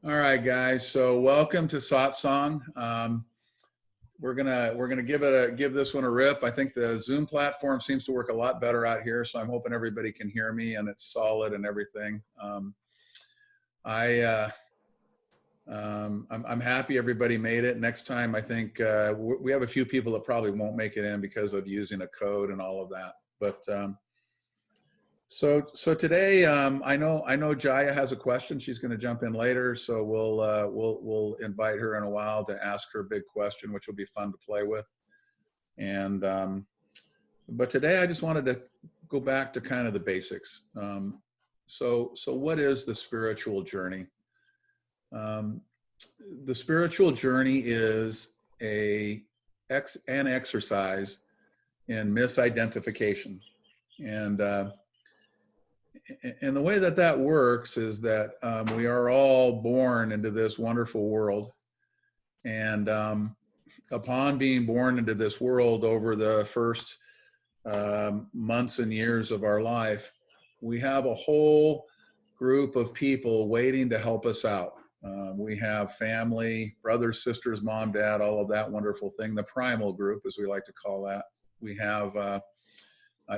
All right, guys. So welcome to Satsang. We're gonna give this one a rip. I think the Zoom platform seems to work a lot better out here, so I'm hoping everybody can hear me and it's solid and everything. I I'm happy everybody made it. Next time, I think we have a few people that probably won't make it in because of using a code and all of that. But so today, I know Jaya has a question. She's going to jump in later, so we'll invite her in a while to ask her big question, which will be fun to play with. And but today, I just wanted to go back to kind of the basics. So what is the spiritual journey? The spiritual journey is an exercise in misidentification, and the way that works is that we are all born into this wonderful world. And upon being born into this world over the first months and years of our life, we have a whole group of people waiting to help us out. We have family, brothers, sisters, mom, dad, all of that wonderful thing, the primal group, as we like to call that. We have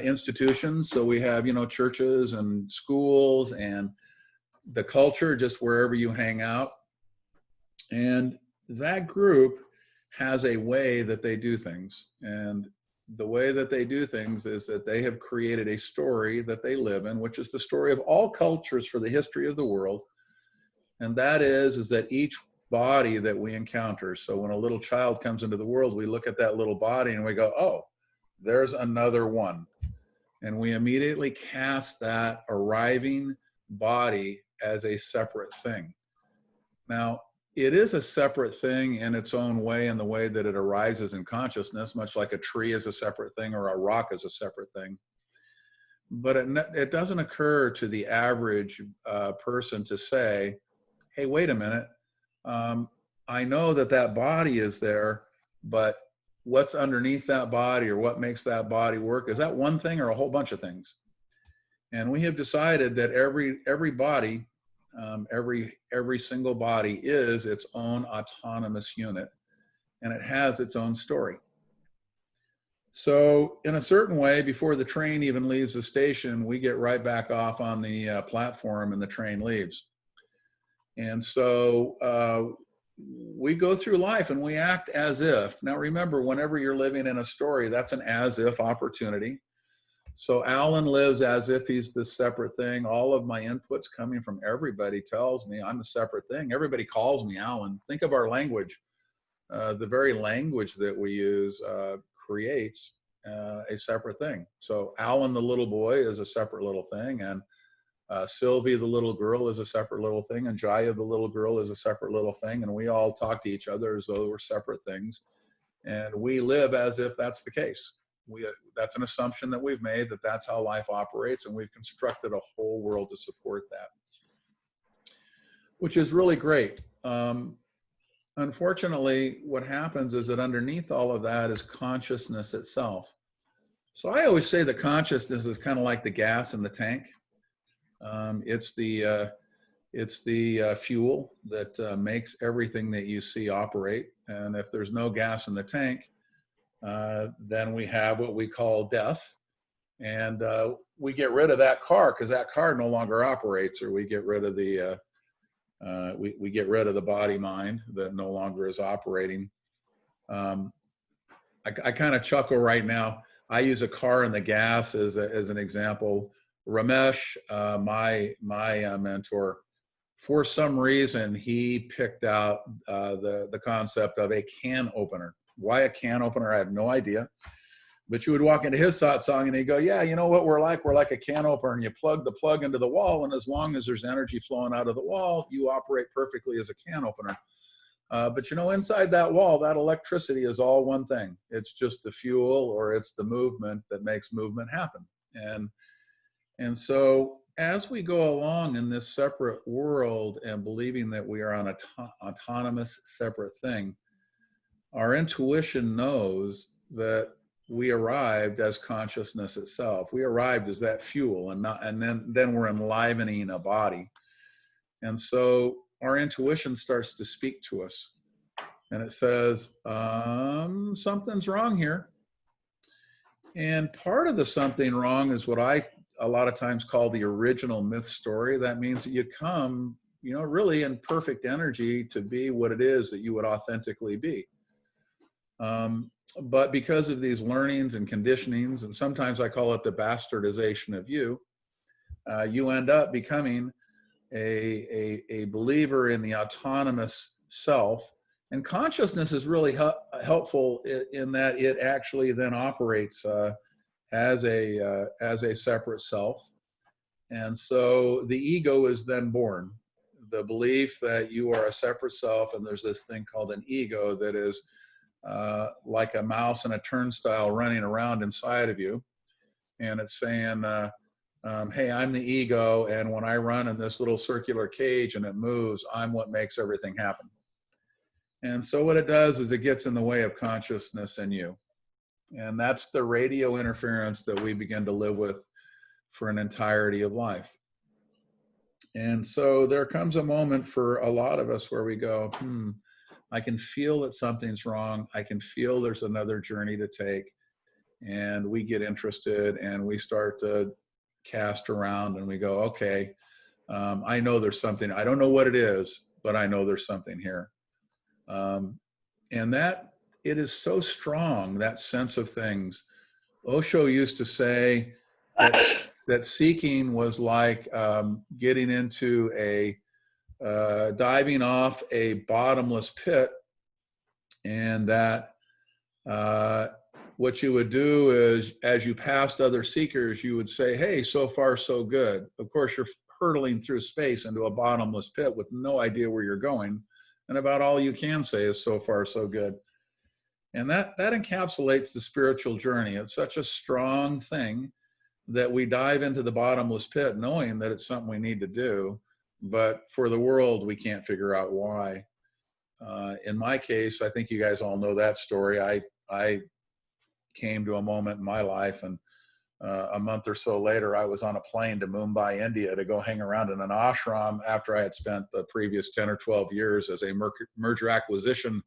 institutions. So we have, churches and schools and the culture, just wherever you hang out. And that group has a way that they do things. And the way that they do things is that they have created a story that they live in, which is the story of all cultures for the history of the world. And that is that each body that we encounter, so when a little child comes into the world, we look at that little body and we go, oh, there's another one. And we immediately cast that arriving body as a separate thing. Now, it is a separate thing in its own way, in the way that it arises in consciousness, much like a tree is a separate thing or a rock is a separate thing. But it doesn't occur to the average person to say, hey, wait a minute, I know that body is there, but what's underneath that body or what makes that body work? Is that one thing or a whole bunch of things? And we have decided that every body, every single body is its own autonomous unit, and it has its own story. So in a certain way, before the train even leaves the station, we get right back off on the platform and the train leaves. And so we go through life and we act as if. Now remember, whenever you're living in a story, that's an as if opportunity. So Alan lives as if he's this separate thing. All of my inputs coming from everybody tells me I'm a separate thing. Everybody calls me Alan. Think of our language. The very language that we use creates a separate thing. So Alan, the little boy, is a separate little thing. And Sylvie, the little girl, is a separate little thing, and Jaya, the little girl, is a separate little thing, and we all talk to each other as though we're separate things, and we live as if that's the case. That's an assumption that we've made, that that's how life operates, and we've constructed a whole world to support that, which is really great. Unfortunately, what happens is that underneath all of that is consciousness itself. So I always say that consciousness is kind of like the gas in the tank. It's the fuel that makes everything that you see operate. And if there's no gas in the tank, then we have what we call death. And we get rid of that car because that car no longer operates, or we get rid of the we get rid of the body mind that no longer is operating. I kind of chuckle right now. I use a car and the gas as an example. Ramesh, my mentor, for some reason, he picked out the concept of a can opener. Why a can opener? I have no idea. But you would walk into his satsang and he'd go, yeah, you know what we're like? We're like a can opener, and you plug the plug into the wall, and as long as there's energy flowing out of the wall, you operate perfectly as a can opener. But inside that wall, that electricity is all one thing. It's just the fuel, or it's the movement that makes movement happen. And so as we go along in this separate world and believing that we are on an autonomous separate thing, our intuition knows that we arrived as consciousness itself. We arrived as that fuel, and then we're enlivening a body. And so our intuition starts to speak to us, and it says, something's wrong here. And part of the something wrong is what I a lot of times call the original myth story. That means that you come, really in perfect energy to be what it is that you would authentically be. But because of these learnings and conditionings, and sometimes I call it the bastardization of you, you end up becoming a believer in the autonomous self. And consciousness is really helpful in that it actually then operates as a separate self. And so the ego is then born. The belief that you are a separate self, and there's this thing called an ego that is like a mouse in a turnstile running around inside of you. And it's saying, hey, I'm the ego, and when I run in this little circular cage and it moves, I'm what makes everything happen. And so what it does is it gets in the way of consciousness in you. And that's the radio interference that we begin to live with for an entirety of life. And so there comes a moment for a lot of us where we go, I can feel that something's wrong. I can feel there's another journey to take. And we get interested and we start to cast around and we go, okay, I know there's something. I don't know what it is, but I know there's something here. And that it is so strong, that sense of things. Osho used to say that seeking was like getting into diving off a bottomless pit, and that what you would do is, as you passed other seekers, you would say, hey, so far so good. Of course, you're hurtling through space into a bottomless pit with no idea where you're going. And about all you can say is so far so good. And that encapsulates the spiritual journey. It's such a strong thing that we dive into the bottomless pit knowing that it's something we need to do. But for the world, we can't figure out why. In my case, I think you guys all know that story. I came to a moment in my life, and a month or so later, I was on a plane to Mumbai, India, to go hang around in an ashram after I had spent the previous 10 or 12 years as a merger acquisition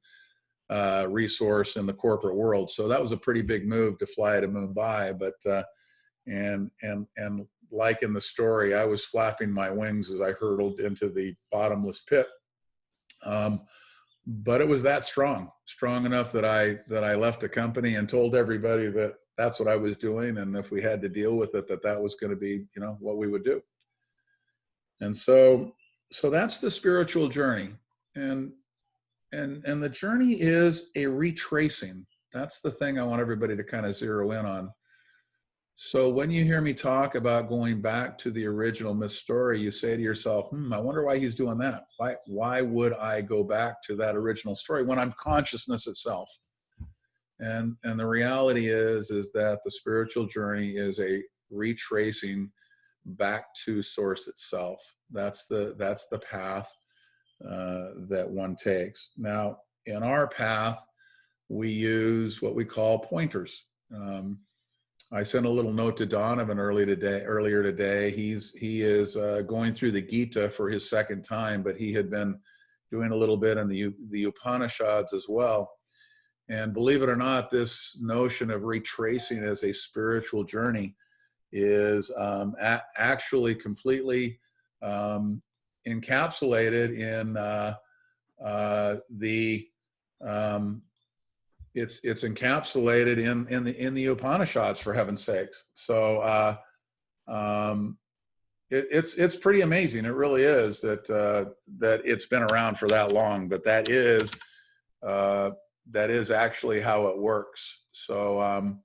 resource in the corporate world. So that was a pretty big move to fly to Mumbai. But and like in the story, I was flapping my wings as I hurtled into the bottomless pit. But it was that strong enough that I left the company and told everybody that that's what I was doing, and if we had to deal with it, that was going to be, what we would do. And so that's the spiritual journey, and the journey is a retracing. That's the thing I want everybody to kind of zero in on. So when you hear me talk about going back to the original myth story, you say to yourself, I wonder why he's doing that. Why would I go back to that original story when I'm consciousness itself? And the reality is that the spiritual journey is a retracing back to source itself. That's the path that one takes. Now, in our path, we use what we call pointers. I sent a little note to Donovan earlier today. He is going through the Gita for his second time, but he had been doing a little bit in the Upanishads as well. And believe it or not, this notion of retracing as a spiritual journey is actually completely encapsulated in it's encapsulated in the Upanishads, for heaven's sakes. So it's pretty amazing. It really is that it's been around for that long, but that is actually how it works. So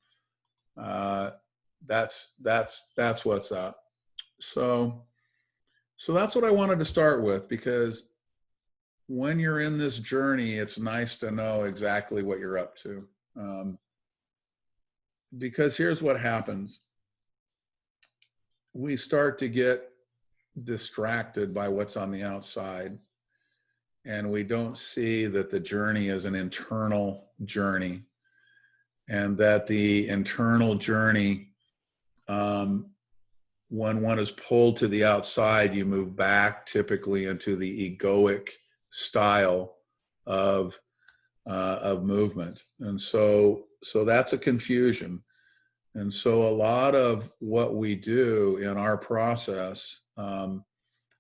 that's what's up. So that's what I wanted to start with, because when you're in this journey, it's nice to know exactly what you're up to. Because here's what happens. We start to get distracted by what's on the outside, and we don't see that the journey is an internal journey, and that the internal journey when one is pulled to the outside, you move back typically into the egoic style of movement. And so that's a confusion. And so a lot of what we do in our process, and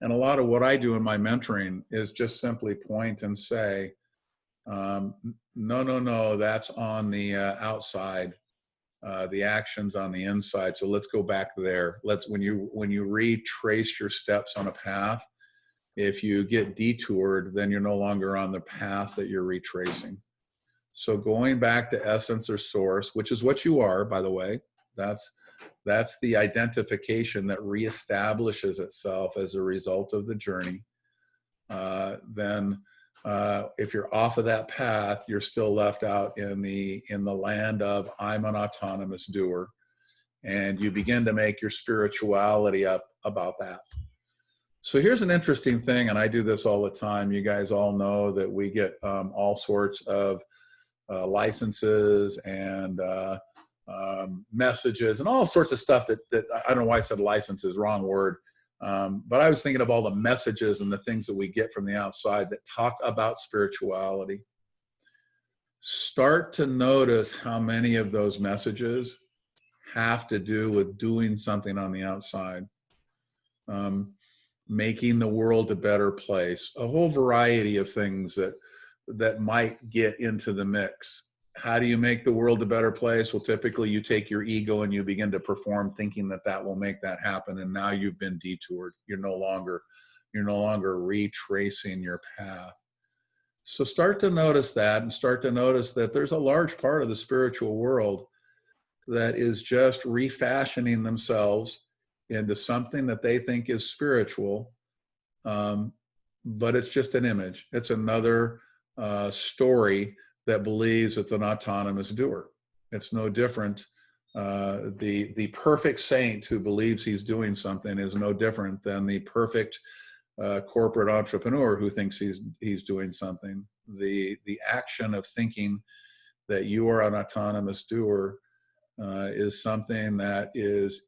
a lot of what I do in my mentoring, is just simply point and say, no, that's on the outside. The action's on the inside. So let's go back there. When you retrace your steps on a path, if you get detoured, then you're no longer on the path that you're retracing. So going back to essence or source, which is what you are, by the way, that's the identification that reestablishes itself as a result of the journey. Then if you're off of that path, you're still left out in the land of I'm an autonomous doer, and you begin to make your spirituality up about that. So here's an interesting thing, and I do this all the time. You guys all know that we get all sorts of licenses and messages and all sorts of stuff that I don't know why I said licenses, wrong word. But I was thinking of all the messages and the things that we get from the outside that talk about spirituality. Start to notice how many of those messages have to do with doing something on the outside, making the world a better place, a whole variety of things that might get into the mix. How do you make the world a better place? Well, typically you take your ego and you begin to perform thinking that will make that happen. And now you've been detoured. You're no longer retracing your path. So start to notice that, and start to notice that there's a large part of the spiritual world that is just refashioning themselves into something that they think is spiritual. But it's just an image. It's another story that believes it's an autonomous doer. It's no different. The perfect saint who believes he's doing something is no different than the perfect corporate entrepreneur who thinks he's doing something. The action of thinking that you are an autonomous doer is something that is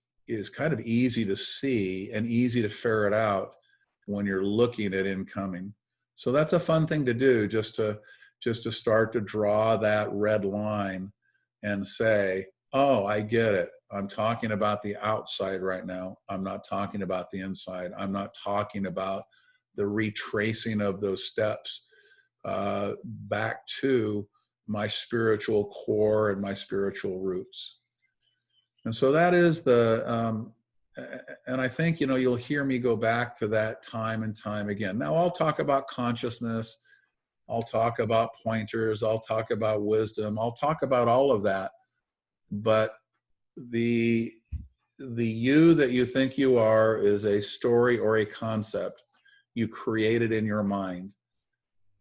kind of easy to see and easy to ferret out when you're looking at incoming. So that's a fun thing to do, just to start to draw that red line and say, oh, I get it. I'm talking about the outside right now. I'm not talking about the inside. I'm not talking about the retracing of those steps back to my spiritual core and my spiritual roots. And so that is and I think, you'll hear me go back to that time and time again. Now I'll talk about consciousness. I'll talk about pointers. I'll talk about wisdom. I'll talk about all of that. But the you that you think you are is a story or a concept you created in your mind.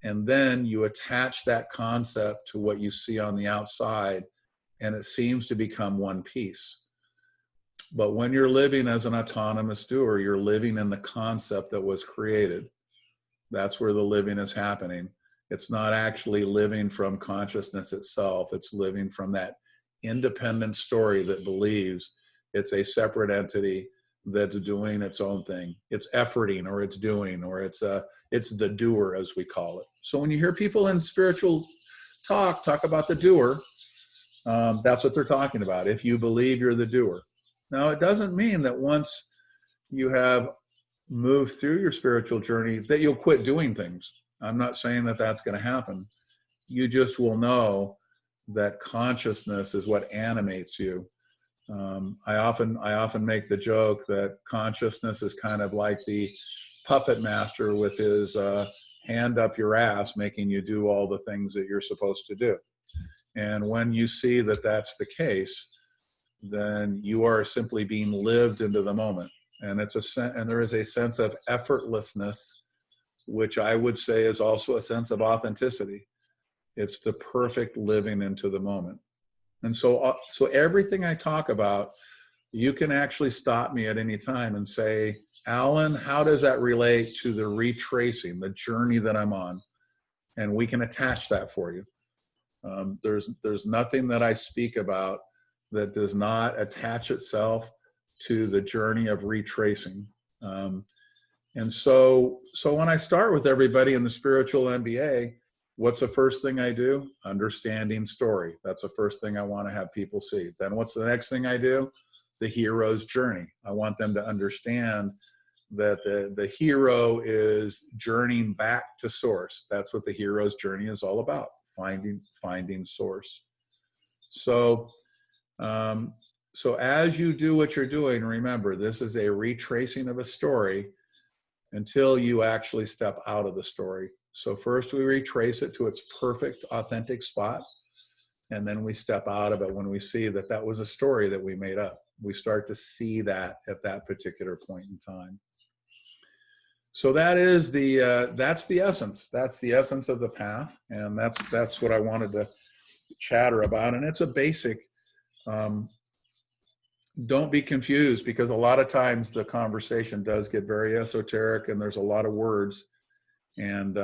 And then you attach that concept to what you see on the outside, and it seems to become one piece. But when you're living as an autonomous doer, you're living in the concept that was created. That's where the living is happening. It's not actually living from consciousness itself. It's living from that independent story that believes it's a separate entity that's doing its own thing. It's efforting, or it's doing, or it's the doer, as we call it. So when you hear people in spiritual talk about the doer, that's what they're talking about. If you believe you're the doer. Now, it doesn't mean that once you have moved through your spiritual journey that you'll quit doing things. I'm not saying that that's going to happen. You just will know that consciousness is what animates you. I often make the joke that consciousness is kind of like the puppet master with his hand up your ass, making you do all the things that you're supposed to do. And when you see that that's the case, then you are simply being lived into the moment. And there is a sense of effortlessness, which I would say is also a sense of authenticity. It's the perfect living into the moment. And so everything I talk about, you can actually stop me at any time and say, Alan, how does that relate to the retracing, the journey that I'm on? And we can attach that for you. There's nothing that I speak about that does not attach itself to the journey of retracing. And so when I start with everybody in the spiritual MBA, what's the first thing I do? Understanding story. That's the first thing I want to have people see. Then what's the next thing I do? The hero's journey. I want them to understand that the hero is journeying back to source. That's what the hero's journey is all about, finding source. So, so as you do what you're doing, remember, this is a retracing of a story until you actually step out of the story. So first we retrace it to its perfect, authentic spot. And then we step out of it when we see that that was a story that we made up. We start to see that at that particular point in time. So that is that's the essence. That's the essence of the path. And that's what I wanted to chatter about. And it's a basic, don't be confused, because a lot of times the conversation does get very esoteric and there's a lot of words. And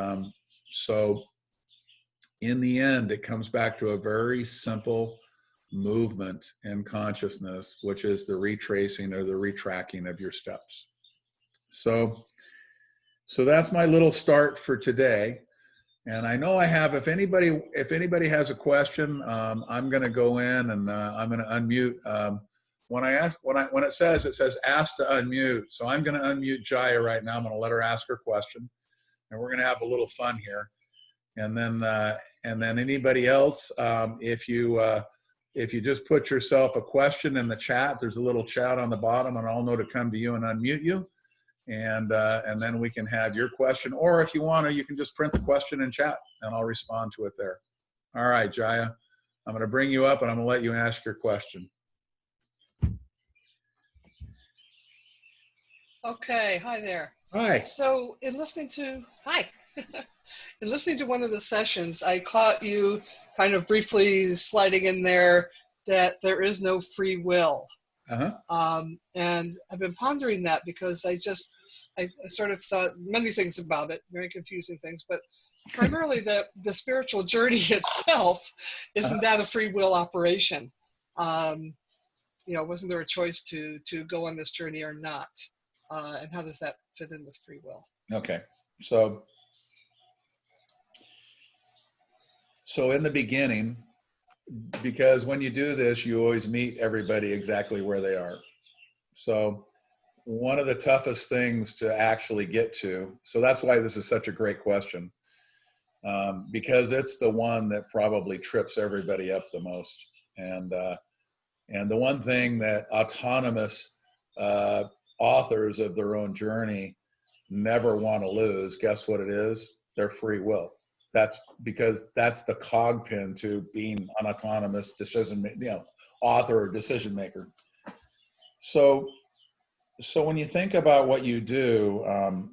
so in the end, it comes back to a very simple movement in consciousness, which is the retracing or the retracking of your steps. So that's my little start for today. And I know I have, if anybody has a question, I'm going to go in and I'm going to unmute. When it says ask to unmute. So I'm going to unmute Jaya right now. I'm going to let her ask her question, and we're going to have a little fun here. And then anybody else, if you just put yourself a question in the chat, there's a little chat on the bottom, and I'll know to come to you and unmute you. And then we can have your question, or if you want to, you can just print the question in chat and I'll respond to it there. All right, Jaya, I'm going to bring you up and I'm going to let you ask your question. Okay, hi there. Hi. So in listening to one of the sessions, I caught you kind of briefly sliding in there that there is no free will. And I've been pondering that because I sort of thought many things about it, very confusing things, but primarily the spiritual journey itself, isn't that a free will operation? Wasn't there a choice to go on this journey or not? And how does that fit in with free will? Okay, so in the beginning, because when you do this, you always meet everybody exactly where they are. So one of the toughest things to actually get to, so that's why this is such a great question, because it's the one that probably trips everybody up the most. And the one thing that autonomous authors of their own journey never want to lose, guess what it is? Their free will. That's because that's the cog pin to being an autonomous author or decision maker. So when you think about what you do,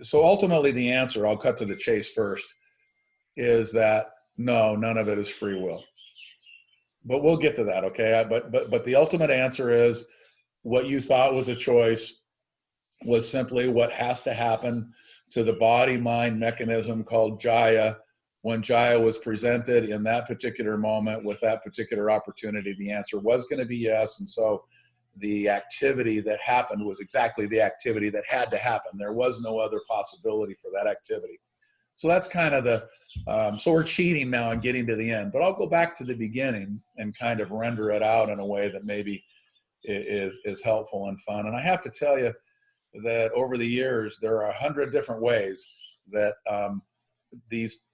so ultimately the answer, I'll cut to the chase first, is that no, none of it is free will. But we'll get to that, okay? But the ultimate answer is what you thought was a choice was simply what has to happen to the body-mind mechanism called Jaya. When Jaya was presented in that particular moment with that particular opportunity, the answer was going to be yes. And so the activity that happened was exactly the activity that had to happen. There was no other possibility for that activity. So that's kind of so we're cheating now and getting to the end. But I'll go back to the beginning and kind of render it out in a way that maybe is helpful and fun. And I have to tell you that over the years, there are 100 different ways that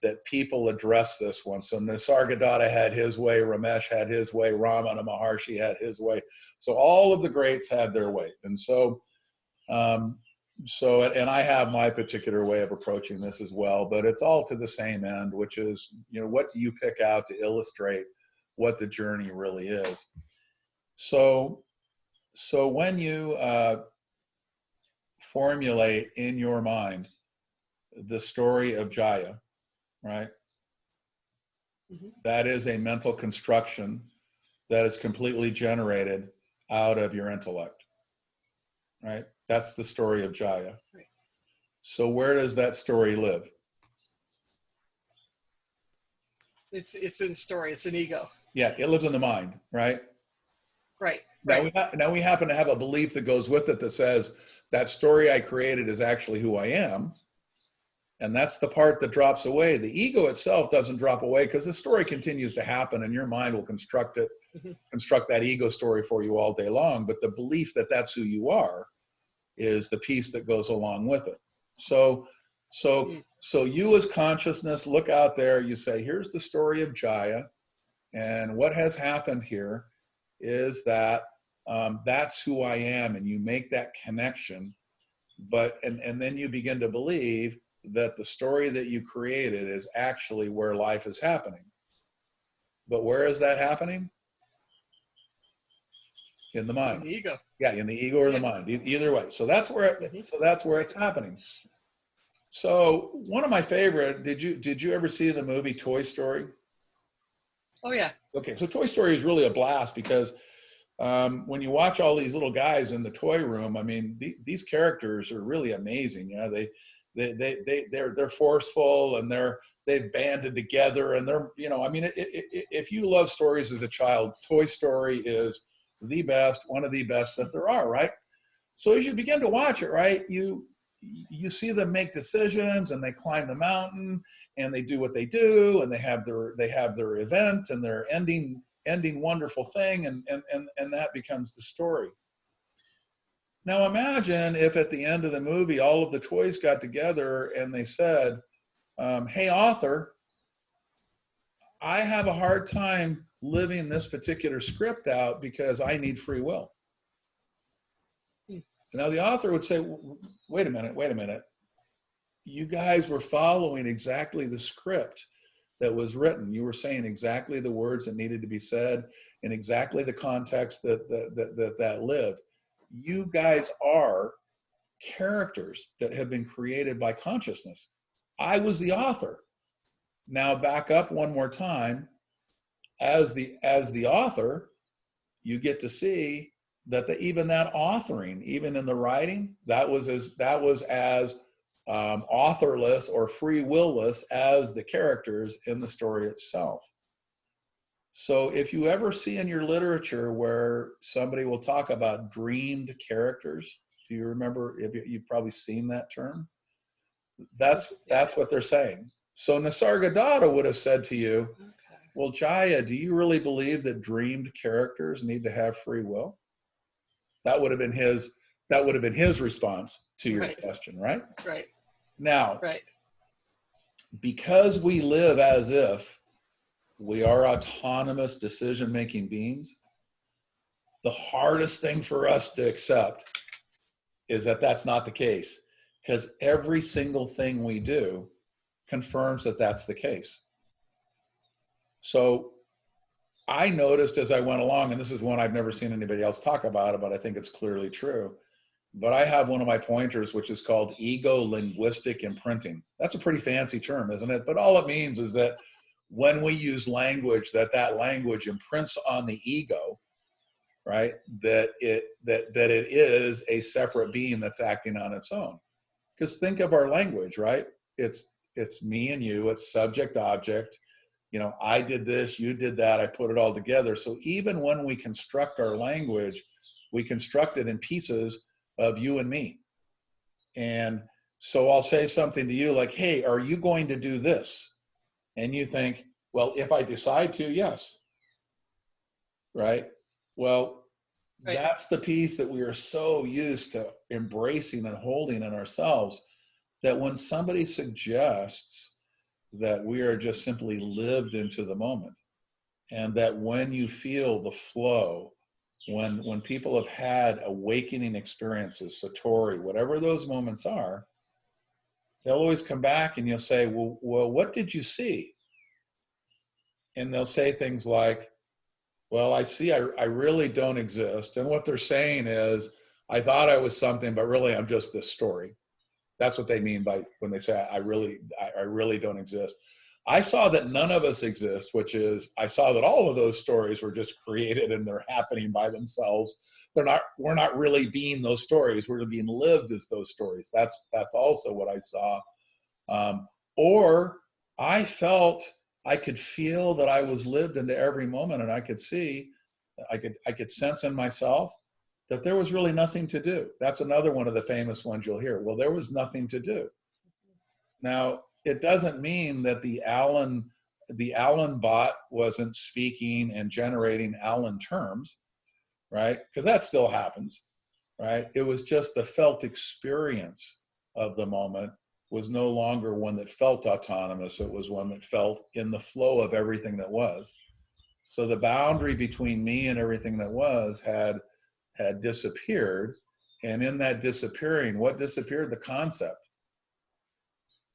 that people address this one. So Nisargadatta had his way, Ramesh had his way, Ramana Maharshi had his way. So all of the greats had their way. And and I have my particular way of approaching this as well, but it's all to the same end, which is, what do you pick out to illustrate what the journey really is? So when you formulate in your mind the story of Jaya, right? Mm-hmm. That is a mental construction that is completely generated out of your intellect, right? That's the story of Jaya. Right. So where does that story live? It's in story. It's an ego. Yeah, it lives in the mind, right? Right. Now Right. now we happen to have a belief that goes with it that says that story I created is actually who I am. And that's the part that drops away. The ego itself doesn't drop away because the story continues to happen and your mind will construct that ego story for you all day long. But the belief that that's who you are is the piece that goes along with it. So, so you as consciousness look out there, you say, here's the story of Jaya. And what has happened here is that that's who I am. And you make that connection. And then you begin to believe that the story that you created is actually where life is happening. But where is that happening? In the mind. In the ego. Yeah, in the ego or the mind, either way. So that's where it's happening. So one of my favorite, did you ever see the movie Toy Story? Oh yeah. Okay, so Toy Story is really a blast because when you watch all these little guys in the toy room, I mean, these characters are really amazing. You know, they're forceful and they've banded together and they're, you know, I mean, if you love stories as a child, Toy Story is the best, one of the best that there are, right? So as you begin to watch it, right, you see them make decisions and they climb the mountain and they do what they do and they have their event and their ending wonderful thing and that becomes the story. Now imagine if at the end of the movie all of the toys got together and they said, hey author, I have a hard time living this particular script out because I need free will. Now the author would say, wait a minute. You guys were following exactly the script that was written. You were saying exactly the words that needed to be said in exactly the context that lived. You guys are characters that have been created by consciousness. I was the author. Now back up one more time. As the author, you get to see that even that authoring, even in the writing, that was as authorless or free will-less as the characters in the story itself. So if you ever see in your literature where somebody will talk about dreamed characters, do you remember, you've probably seen that term? That's what they're saying. So Nisargadatta would have said to you, well, Jaya, do you really believe that dreamed characters need to have free will? That would have been his response to your question, right? Right. Now, because we live as if we are autonomous decision-making beings, the hardest thing for us to accept is that that's not the case, because every single thing we do confirms that that's the case. So I noticed as I went along, and this is one I've never seen anybody else talk about, but I think it's clearly true. But I have one of my pointers, which is called ego linguistic imprinting. That's a pretty fancy term, isn't it? But all it means is that when we use language, that language imprints on the ego, right? That it is a separate being that's acting on its own. Because think of our language, right? It's me and you. It's subject object. You know, I did this, you did that. I put it all together. So even when we construct our language, we construct it in pieces of you and me. And so I'll say something to you like, hey, are you going to do this? And you think, well, if I decide to, yes. Right? Well, that's the piece that we are so used to embracing and holding in ourselves that when somebody suggests that we are just simply lived into the moment, and that when you feel the flow, when people have had awakening experiences, satori, whatever those moments are, they'll always come back and you'll say, well, what did you see? And they'll say things like, well, I see I really don't exist. And what they're saying is, I thought I was something, but really I'm just this story. That's what they mean by when they say, I really don't exist. I saw that none of us exist, which is, I saw that all of those stories were just created and they're happening by themselves. We're not really being those stories. We're being lived as those stories. That's also what I saw. Or I could feel that I was lived into every moment, and I could see I could sense in myself that there was really nothing to do. That's another one of the famous ones you'll hear. Well, there was nothing to do. Now, it doesn't mean that the Allen bot wasn't speaking and generating Allen terms, right? Because that still happens, right? It was just the felt experience of the moment was no longer one that felt autonomous. It was one that felt in the flow of everything that was. So the boundary between me and everything that was had disappeared. And in that disappearing, what disappeared? The concept,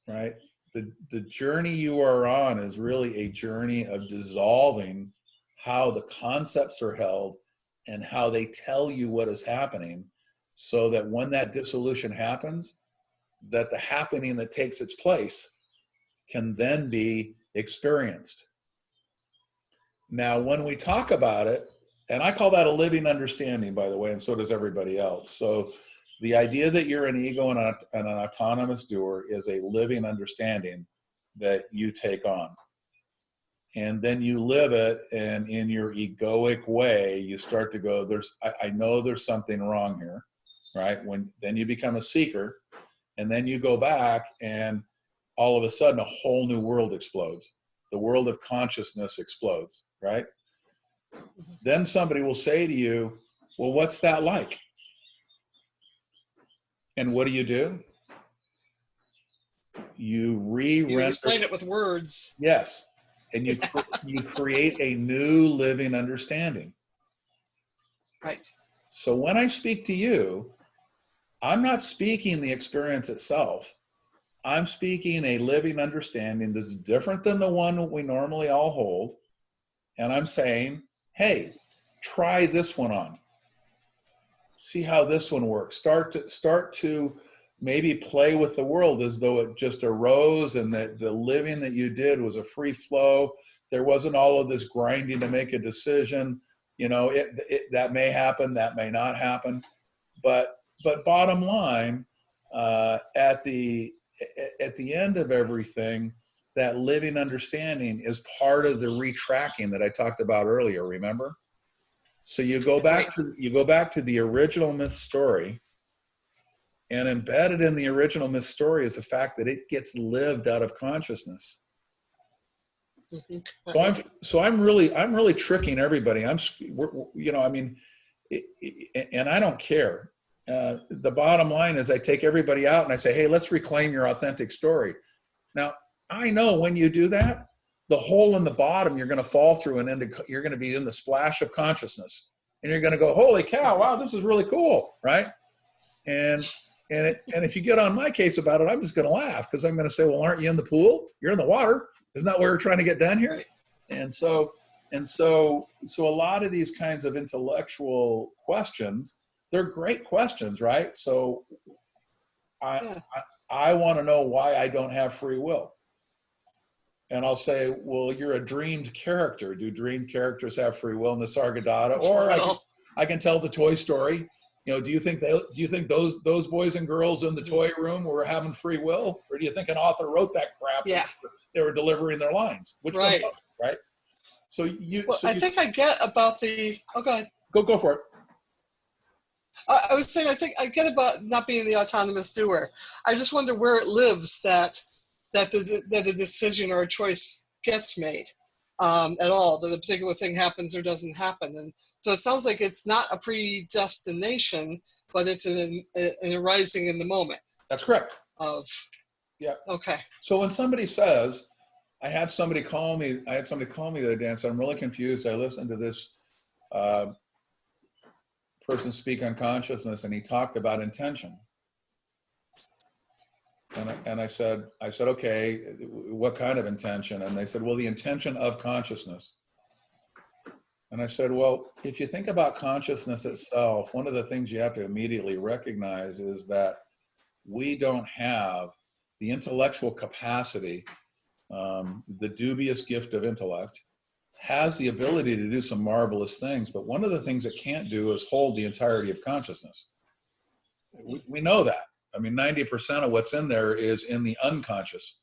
right? The journey you are on is really a journey of dissolving how the concepts are held and how they tell you what is happening, so that when that dissolution happens, that the happening that takes its place can then be experienced. Now, when we talk about it, and I call that a living understanding, by the way, and so does everybody else. So the idea that you're an ego and an autonomous doer is a living understanding that you take on. And then you live it, and in your egoic way, you start to go, I know there's something wrong here, right? Then you become a seeker, and then you go back, and all of a sudden a whole new world explodes. The world of consciousness explodes, right? Then somebody will say to you, well, what's that like? And what do? You explain it with words. Yes. And you create a new living understanding. Right. So when I speak to you, I'm not speaking the experience itself. I'm speaking a living understanding that's different than the one we normally all hold. And I'm saying, hey, try this one on. See how this one works. Start to maybe play with the world as though it just arose, and that the living that you did was a free flow. There wasn't all of this grinding to make a decision. You know, that may happen, that may not happen. But bottom line, at the end of everything, that living understanding is part of the retracking that I talked about earlier, remember? So you go back to the original myth story, and embedded in the original myth story is the fact that it gets lived out of consciousness. So I'm really tricking everybody. And I don't care. The bottom line is I take everybody out and I say, hey, let's reclaim your authentic story. Now, I know when you do that, the hole in the bottom you're going to fall through, and you're going to be in the splash of consciousness, and you're going to go, holy cow, wow, this is really cool, right? And if you get on my case about it, I'm just going to laugh, because I'm going to say, well, aren't you in the pool? You're in the water. Isn't that what we're trying to get done here? And so a lot of these kinds of intellectual questions, they're great questions, right? So I want to know why I don't have free will. And I'll say, well, you're a dreamed character. Do dreamed characters have free will in the Sargadata? Or I can tell the Toy Story. You know, do you think those boys and girls in the toy room were having free will, or do you think an author wrote that crap? Yeah. They were delivering their lines. Which right. one, right? I think I get about the. Oh, go ahead. Go for it. I was saying, I think I get about not being the autonomous doer. I just wonder where it lives that the decision or a choice gets made at all, that a particular thing happens or doesn't happen. And so it sounds like it's not a predestination, but it's an arising in the moment. That's correct. Yeah. Okay. So when somebody says, I had somebody call me the other day and said, I'm really confused. I listened to this person speak on consciousness, and he talked about intention. And I said, okay, what kind of intention? And they said, well, the intention of consciousness. And I said, well, if you think about consciousness itself, one of the things you have to immediately recognize is that we don't have the intellectual capacity. The dubious gift of intellect has the ability to do some marvelous things, but one of the things it can't do is hold the entirety of consciousness. We know that. I mean, 90% of what's in there is in the unconscious.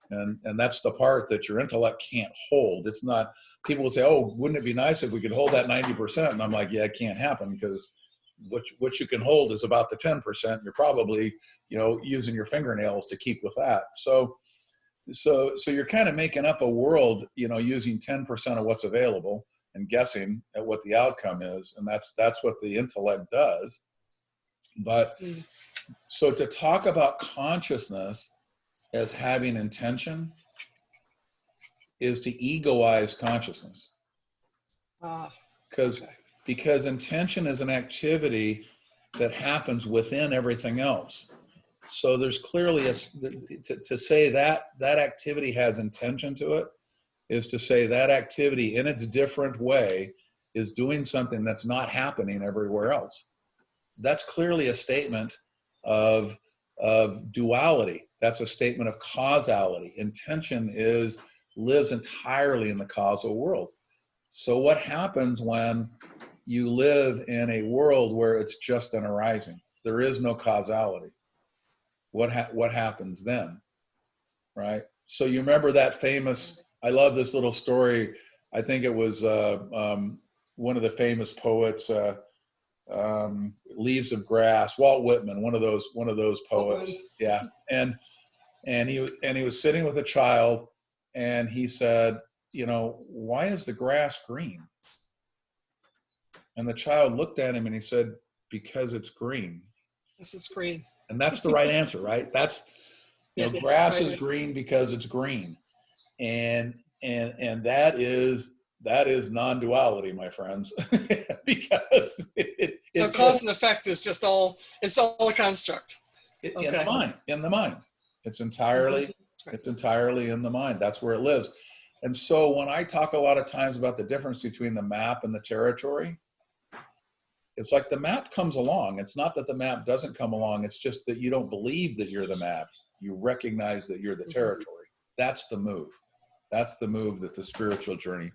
And that's the part that your intellect can't hold. It's not, people will say, oh, wouldn't it be nice if we could hold that 90%? And I'm like, yeah, it can't happen, because what you can hold is about the 10%. You're probably, using your fingernails to keep with that. So you're kind of making up a world, using 10% of what's available and guessing at what the outcome is. And that's what the intellect does. But so to talk about consciousness as having intention is to egoize consciousness. Because intention is an activity that happens within everything else. So there's clearly to say that activity has intention to it is to say that activity in its different way is doing something that's not happening everywhere else. That's clearly a statement of duality. That's a statement of causality. Intention lives entirely in the causal world. So what happens when you live in a world where it's just an arising? There is no causality. What happens then, right? So you remember that famous, I love this little story. I think it was one of the famous poets, Leaves of Grass, Walt Whitman, one of those poets. Yeah. And he was sitting with a child, and he said, why is the grass green? And the child looked at him and he said, because it's green. Yes, it's green. And that's the right answer, right? That's, grass is green because it's green. And that is non-duality, my friends, because so cause and effect is just all a construct. In the mind. It's entirely in the mind. That's where it lives. And so when I talk a lot of times about the difference between the map and the territory, it's like the map comes along. It's not that the map doesn't come along. It's just that you don't believe that you're the map. You recognize that you're the territory. That's the move. That's the move that the spiritual journey,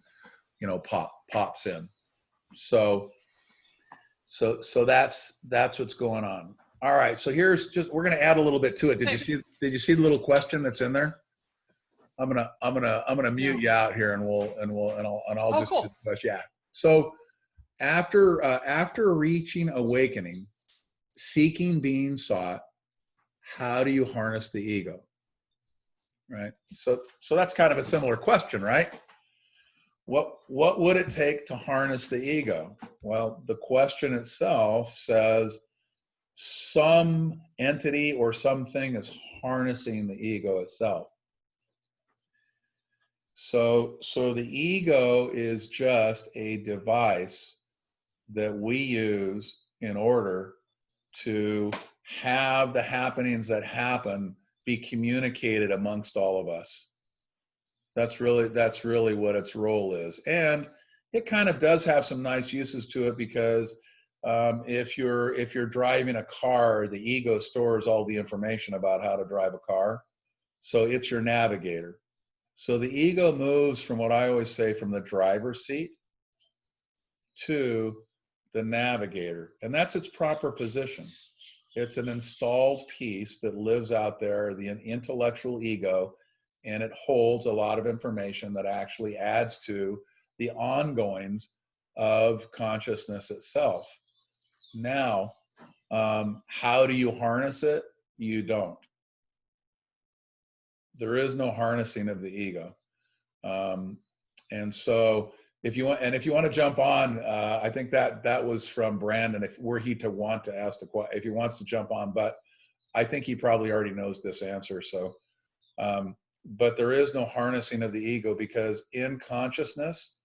pops in. So that's what's going on. All right. So we're going to add a little bit to it. Did you see the little question that's in there? I'm gonna mute you out here, and I'll just cool. Yeah. So after reaching awakening, seeking being sought, how do you harness the ego? Right. So that's kind of a similar question, right? What would it take to harness the ego? Well, the question itself says some entity or something is harnessing the ego itself. So the ego is just a device that we use in order to have the happenings that happen be communicated amongst all of us. That's really what its role is. And it kind of does have some nice uses to it, because if you're driving a car, the ego stores all the information about how to drive a car. So it's your navigator. So the ego moves from, what I always say, from the driver's seat to the navigator. And that's its proper position. It's an installed piece that lives out there, the intellectual ego, and it holds a lot of information that actually adds to the ongoings of consciousness itself. Now, how do you harness it? You don't. There is no harnessing of the ego. And so if you want to jump on, I think that was from Brandon, were he to want to ask the question, if he wants to jump on, but I think he probably already knows this answer. So, but there is no harnessing of the ego, because in consciousness,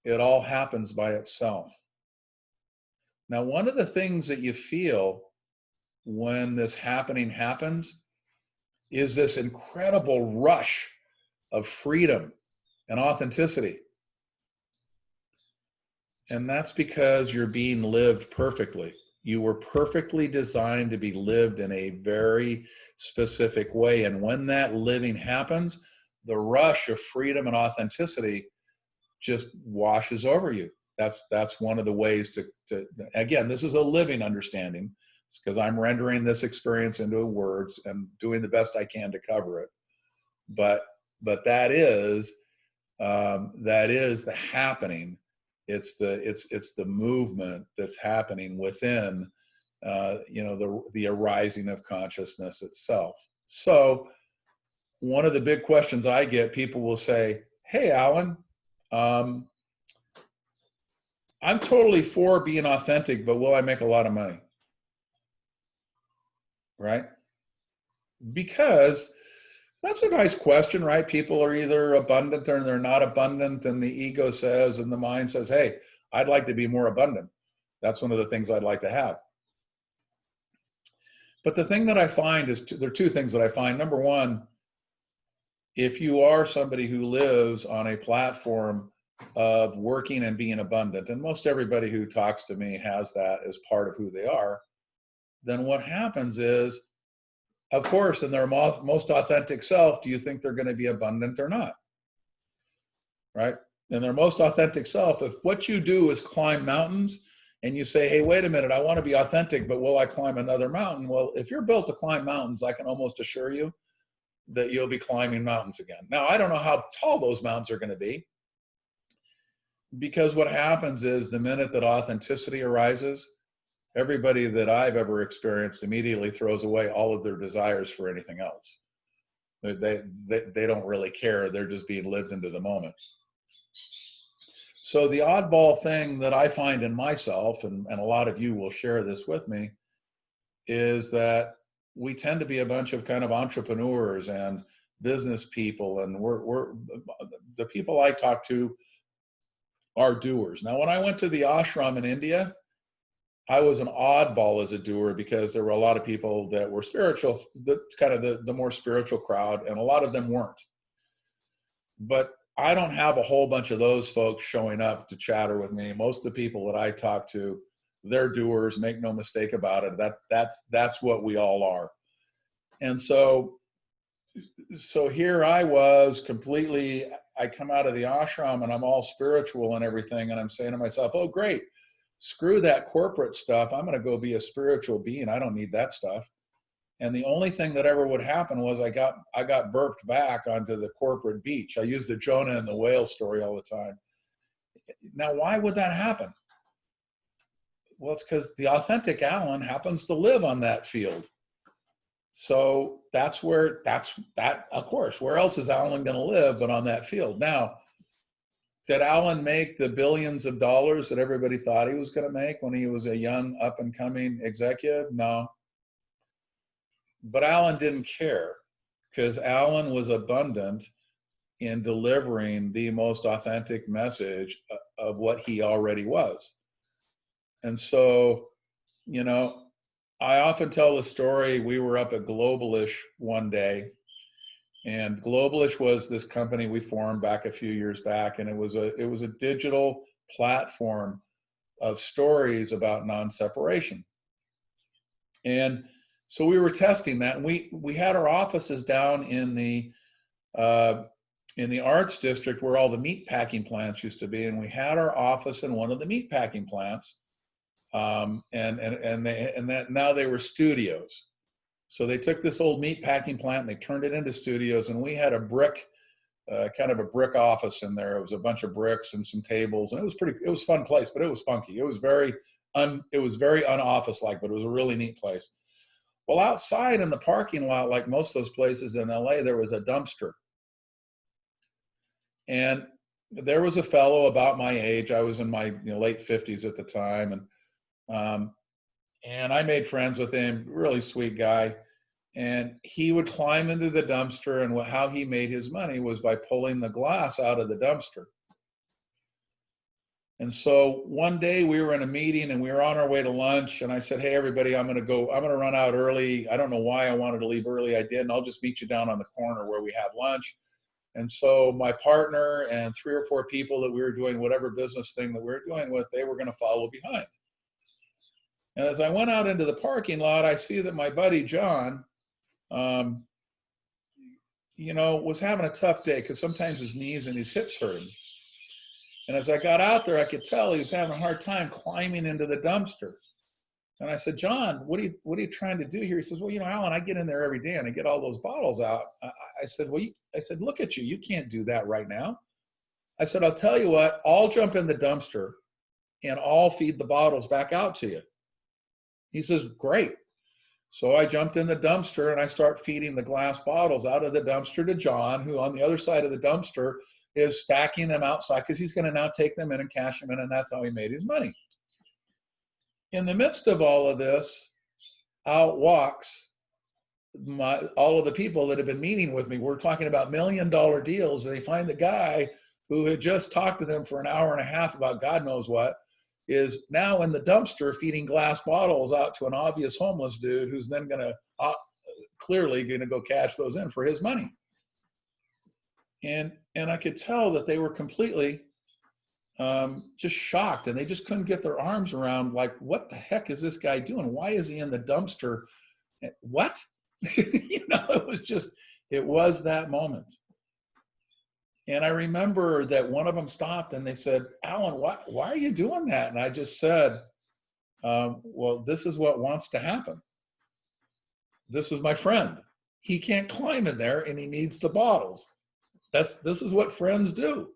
it all happens by itself. Now, one of the things that you feel when this happening happens is this incredible rush of freedom and authenticity. And that's because you're being lived perfectly. You were perfectly designed to be lived in a very specific way. And when that living happens, the rush of freedom and authenticity just washes over you. That's one of the ways to again, this is a living understanding. It's because I'm rendering this experience into words and doing the best I can to cover it. but that is the happening. It's the movement that's happening within, the arising of consciousness itself. So one of the big questions I get, people will say, "Hey, Alan, I'm totally for being authentic, but will I make a lot of money?" Right? Because that's a nice question, right? People are either abundant or they're not abundant, and the ego says, and the mind says, "Hey, I'd like to be more abundant. That's one of the things I'd like to have." But the thing that I find is, there are two things that I find. Number one, if you are somebody who lives on a platform of working and being abundant, and most everybody who talks to me has that as part of who they are, then what happens is, of course, in their most authentic self, do you think they're going to be abundant or not? Right? In their most authentic self, if what you do is climb mountains and you say, "Hey, wait a minute, I want to be authentic, but will I climb another mountain?" Well, if you're built to climb mountains, I can almost assure you that you'll be climbing mountains again. Now, I don't know how tall those mountains are going to be, because what happens is, the minute that authenticity arises, everybody that I've ever experienced immediately throws away all of their desires for anything else. They don't really care. They're just being lived into the moment. So the oddball thing that I find in myself, and a lot of you will share this with me, is that we tend to be a bunch of kind of entrepreneurs and business people, and we're the people I talk to are doers. Now, when I went to the ashram in India, I was an oddball as a doer, because there were a lot of people that were spiritual. That's kind of the more spiritual crowd, and a lot of them weren't. But I don't have a whole bunch of those folks showing up to chatter with me. Most of the people that I talk to, they're doers. Make no mistake about it. That's what we all are. And so here I was completely. I come out of the ashram and I'm all spiritual and everything, and I'm saying to myself, "Oh, great. Screw that corporate stuff. I'm going to go be a spiritual being. I don't need that stuff." And the only thing that ever would happen was I got burped back onto the corporate beach. I use the Jonah and the whale story all the time. Now, why would that happen? Well, it's because the authentic Alan happens to live on that field. So that's of course, where else is Alan going to live but on that field? Now, did Alan make the billions of dollars that everybody thought he was going to make when he was a young up-and-coming executive? No. But Alan didn't care, because Alan was abundant in delivering the most authentic message of what he already was. And so, I often tell the story. We were up at Globalish one day, and Globalish was this company we formed back a few years back, and it was a digital platform of stories about non-separation. And so we were testing that, and we had our offices down in the arts district where all the meat packing plants used to be, and we had our office in one of the meat packing plants, and that now they were studios. So they took this old meat packing plant and they turned it into studios, and we had a brick, kind of a brick office in there. It was a bunch of bricks and some tables, and it was a fun place, but it was funky. It was very un-office-like, but it was a really neat place. Well, outside in the parking lot, like most of those places in LA, there was a dumpster. And there was a fellow about my age. I was in my late 50s at the time. And I made friends with him, really sweet guy. And he would climb into the dumpster, and how he made his money was by pulling the glass out of the dumpster. And so one day we were in a meeting and we were on our way to lunch, and I said, "Hey, everybody, I'm going to run out early. I don't know why I wanted to leave early. I did, and I'll just meet you down on the corner where we have lunch." And so my partner and 3 or 4 people that we were doing whatever business thing that we were doing with, they were going to follow behind. And as I went out into the parking lot, I see that my buddy John, was having a tough day, because sometimes his knees and his hips hurt him. And as I got out there, I could tell he was having a hard time climbing into the dumpster. And I said, "John, what are you trying to do here?" He says, "Well, Alan, I get in there every day and I get all those bottles out." I said, "Well, I said, look at you. You can't do that right now. I said, I'll tell you what, I'll jump in the dumpster and I'll feed the bottles back out to you. He says, great. So I jumped in the dumpster and I start feeding the glass bottles out of the dumpster to John, who on the other side of the dumpster is stacking them outside because he's going to now take them in and cash them in, and that's how he made his money. In the midst of all of this, out walks all of the people that have been meeting with me. We're talking about $1 million deals, and they find the guy who had just talked to them for an hour and a half about God knows what, is now in the dumpster feeding glass bottles out to an obvious homeless dude who's then going to clearly going to go cash those in for his money. And I could tell that they were completely just shocked, and they just couldn't get their arms around, like, what the heck is this guy doing? Why is he in the dumpster? What? It was that moment. And I remember that one of them stopped and they said, Alan, why are you doing that? And I just said, well, this is what wants to happen. This is my friend. He can't climb in there and he needs the bottles. This is what friends do.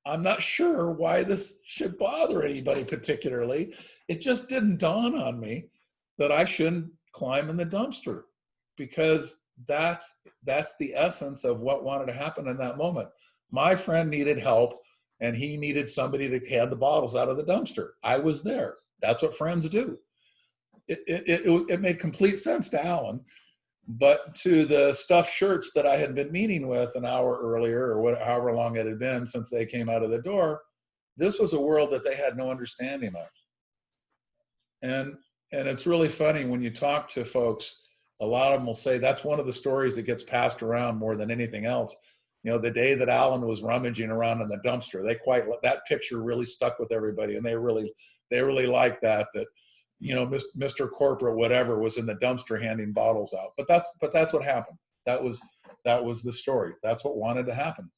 I'm not sure why this should bother anybody particularly. It just didn't dawn on me that I shouldn't climb in the dumpster, because that's the essence of what wanted to happen in that moment. My friend needed help, and he needed somebody to hand the bottles out of the dumpster. I was there. That's what friends do. It made complete sense to Alan, but to the stuffed shirts that I had been meeting with an hour earlier, or however long it had been since they came out of the door, this was a world that they had no understanding of. And it's really funny when you talk to folks. A lot of them will say that's one of the stories that gets passed around more than anything else. The day that Alan was rummaging around in the dumpster, that picture really stuck with everybody, and they really liked that Mr. Corporate whatever was in the dumpster handing bottles out. But that's what happened. That was the story. That's what wanted to happen,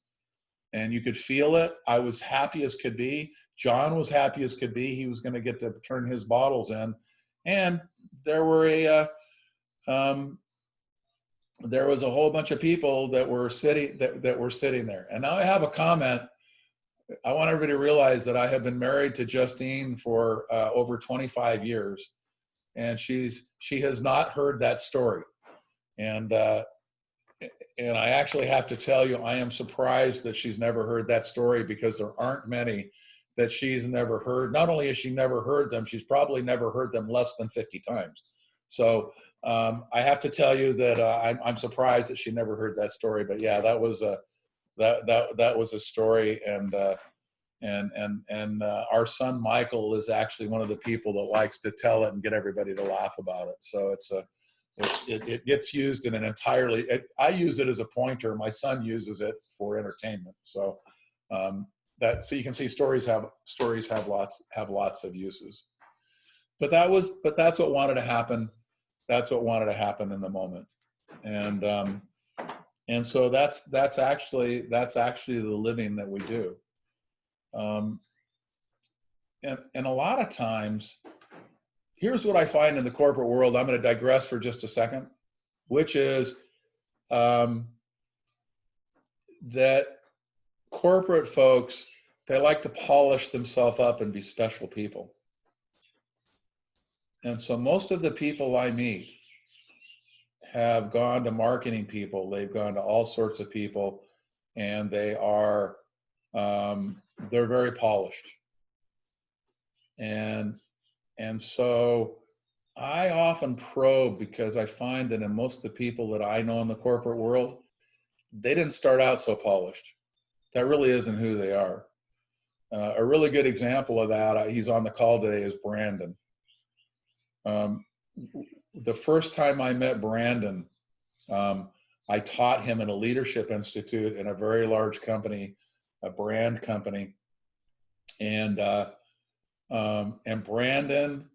and you could feel it. I was happy as could be. John was happy as could be. He was going to get to turn his bottles in, and there was a whole bunch of people that were sitting there. And now I have a comment. I want everybody to realize that I have been married to Justine for over 25 years, and she has not heard that story. And I actually have to tell you, I am surprised that she's never heard that story, because there aren't many that she's never heard. Not only has she never heard them, she's probably never heard them less than 50 times. So I have to tell you that I'm surprised that she never heard that story. But yeah, that was a story, and our son Michael is actually one of the people that likes to tell it and get everybody to laugh about it. So it gets used in an entirely. I use it as a pointer. My son uses it for entertainment. So so you can see stories have lots of uses. But that's what wanted to happen. That's what wanted to happen in the moment, and so that's actually the living that we do, and a lot of times, here's what I find in the corporate world. I'm going to digress for just a second, which is that corporate folks, they like to polish themselves up and be special people. And so most of the people I meet have gone to marketing people. They've gone to all sorts of people, and they're very polished. And so I often probe, because I find that in most of the people that I know in the corporate world, they didn't start out so polished. That really isn't who they are. A really good example of that, he's on the call today, is Brandon. The first time I met Brandon, I taught him in a leadership institute in a very large company, a brand company, and Brandon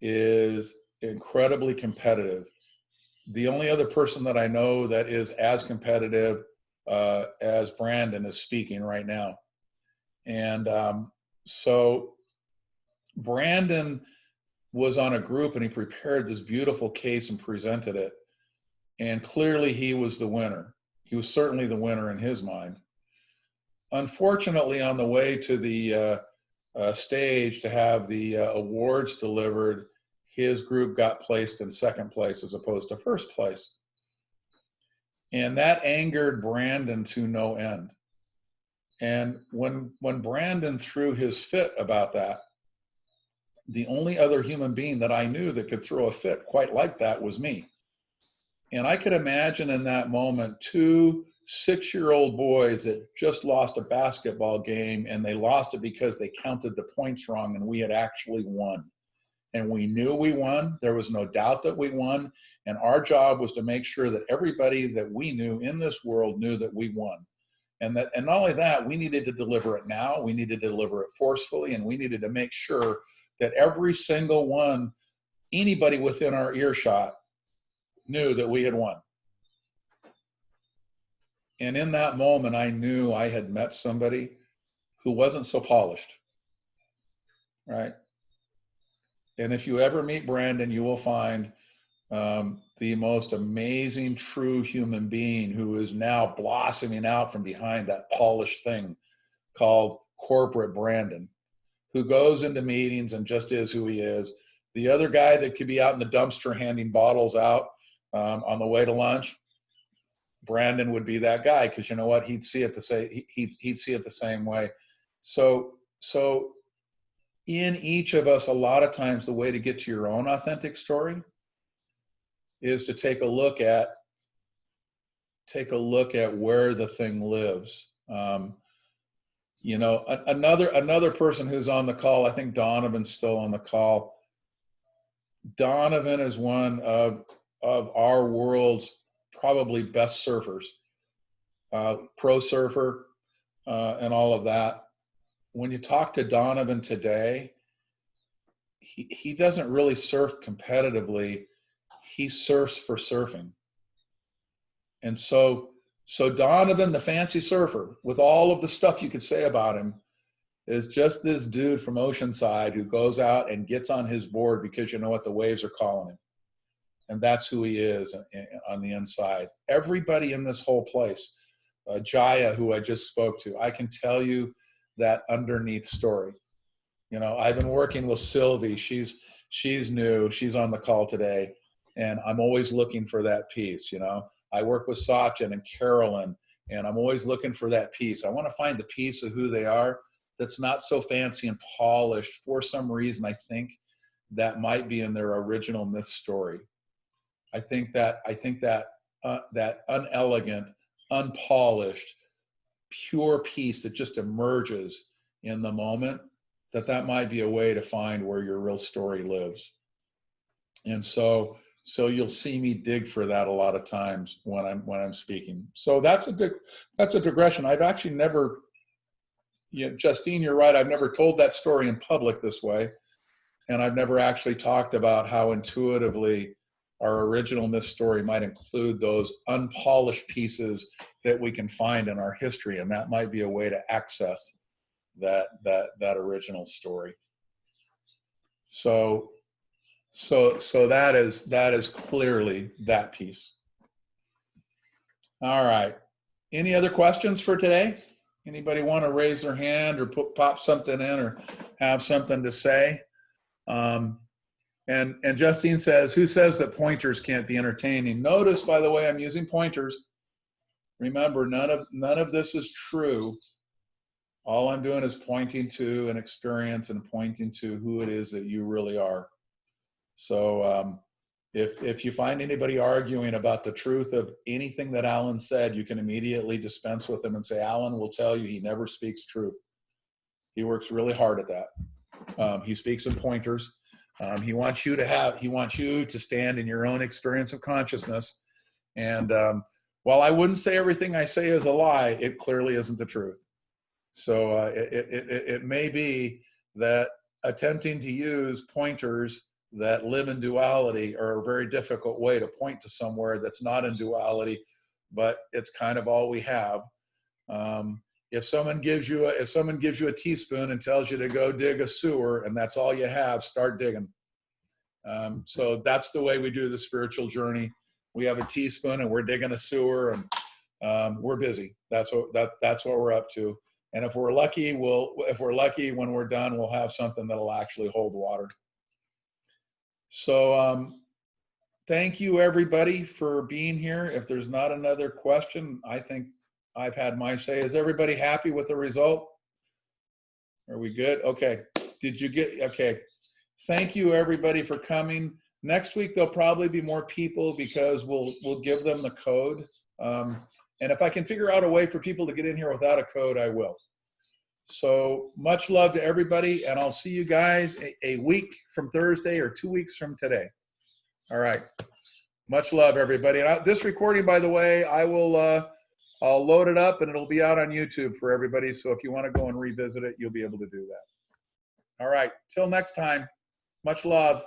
is incredibly competitive. The only other person that I know that is as competitive as Brandon is speaking right now, and so Brandon was on a group, and he prepared this beautiful case and presented it. And clearly he was the winner. He was certainly the winner in his mind. Unfortunately, on the way to the stage to have the awards delivered, his group got placed in second place as opposed to first place. And that angered Brandon to no end. And when Brandon threw his fit about that, the only other human being that I knew that could throw a fit quite like that was me. And I could imagine in that moment 2 6-year-old boys that just lost a basketball game, and they lost it because they counted the points wrong, and we had actually won. And we knew we won. There was no doubt that we won. And our job was to make sure that everybody that we knew in this world knew that we won. And not only that, we needed to deliver it now. We needed to deliver it forcefully, and we needed to make sure that every single one, anybody within our earshot, knew that we had won. And in that moment, I knew I had met somebody who wasn't so polished, right? And if you ever meet Brandon, you will find the most amazing, true human being who is now blossoming out from behind that polished thing called corporate Brandon, who goes into meetings and just is who he is. The other guy that could be out in the dumpster handing bottles out on the way to lunch, Brandon would be that guy, because you know what? He'd see it he'd see it the same way. So in each of us, a lot of times the way to get to your own authentic story is to take a look at where the thing lives. You know, another person who's on the call, I think Donovan's still on the call. Donovan is one of our world's probably best surfers, pro surfer, and all of that. When you talk to Donovan today, he doesn't really surf competitively. He surfs for surfing. And so Donovan, the fancy surfer, with all of the stuff you could say about him, is just this dude from Oceanside who goes out and gets on his board because you know what, the waves are calling him. And that's who he is on the inside. Everybody in this whole place, Jaya, who I just spoke to, I can tell you that underneath story. You know, I've been working with Sylvie. She's new. She's on the call today. And I'm always looking for that piece, you know. I work with Satya and Carolyn, and I'm always looking for that piece. I want to find the piece of who they are that's not so fancy and polished. For some reason, I think that might be in their original myth story. I think that unelegant, unpolished, pure piece that just emerges in the moment, that might be a way to find where your real story lives. And so you'll see me dig for that a lot of times when I'm speaking. So that's a digression. I've actually never, Justine, you're right. I've never told that story in public this way. And I've never actually talked about how intuitively our original myth story might include those unpolished pieces that we can find in our history. And that might be a way to access that original story. So that is clearly that piece. All right. Any other questions for today? Anybody want to raise their hand or pop something in or have something to say? And Justine says, who says that pointers can't be entertaining? Notice, by the way, I'm using pointers. Remember, none of this is true. All I'm doing is pointing to an experience and pointing to who it is that you really are. So if you find anybody arguing about the truth of anything that Alan said, you can immediately dispense with them and say, Alan will tell you he never speaks truth. He works really hard at that. He speaks in pointers. He wants you to stand in your own experience of consciousness. And while I wouldn't say everything I say is a lie, it clearly isn't the truth. So it may be that attempting to use pointers that live in duality are a very difficult way to point to somewhere that's not in duality, but it's kind of all we have. If someone gives you a teaspoon and tells you to go dig a sewer and that's all you have, start digging. So that's the way we do the spiritual journey. we have a teaspoon and we're digging a sewer, and we're busy. That's what we're up to. And if we're lucky, when we're done, we'll have something that'll actually hold water. So thank you everybody for being here. If there's not another question, I think I've had my say. Is everybody happy with the result? Are we good? Okay. Okay. Thank you everybody for coming. Next week there'll probably be more people because we'll give them the code. And if I can figure out a way for people to get in here without a code, I will. So much love to everybody, and I'll see you guys a week from Thursday or 2 weeks from today. All right. Much love, everybody. And this recording, by the way, I'll load it up and it'll be out on YouTube for everybody. So if you want to go and revisit it, you'll be able to do that. All right. Till next time. Much love.